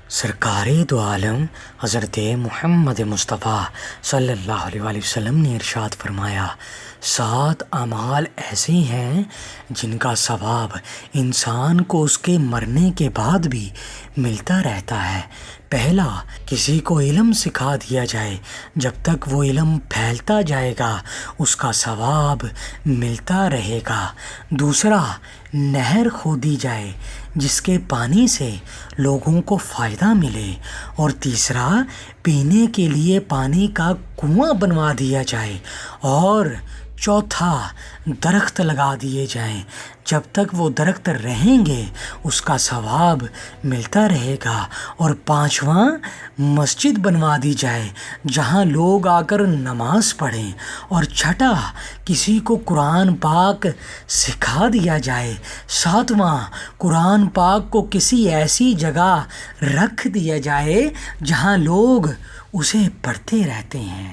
سرکار دو عالم حضرت محمد مصطفیٰ صلی اللہ علیہ وآلہ وسلم نے ارشاد فرمایا، 7 اعمال ایسے ہیں جن کا ثواب انسان کو اس کے مرنے کے بعد بھی ملتا رہتا ہے۔ پہلا، کسی کو علم سکھا دیا جائے، جب تک وہ علم پھیلتا جائے گا اس کا ثواب ملتا رہے گا۔ دوسرا، نہر کھودی جائے جس کے پانی سے لوگوں کو فائدہ ملے۔ اور تیسرا، پینے کے لیے پانی کا کنواں بنوا دیا جائے۔ اور چوتھا، درخت لگا دیے جائیں، جب تک وہ درخت رہیں گے اس کا ثواب ملتا رہے گا۔ اور پانچواں، مسجد بنوا دی جائے جہاں لوگ آ کر نماز پڑھیں۔ اور چھٹا، کسی کو قرآن پاک سکھا دیا جائے۔ ساتواں، قرآن پاک کو کسی ایسی جگہ رکھ دیا جائے جہاں لوگ اسے پڑھتے رہتے ہیں۔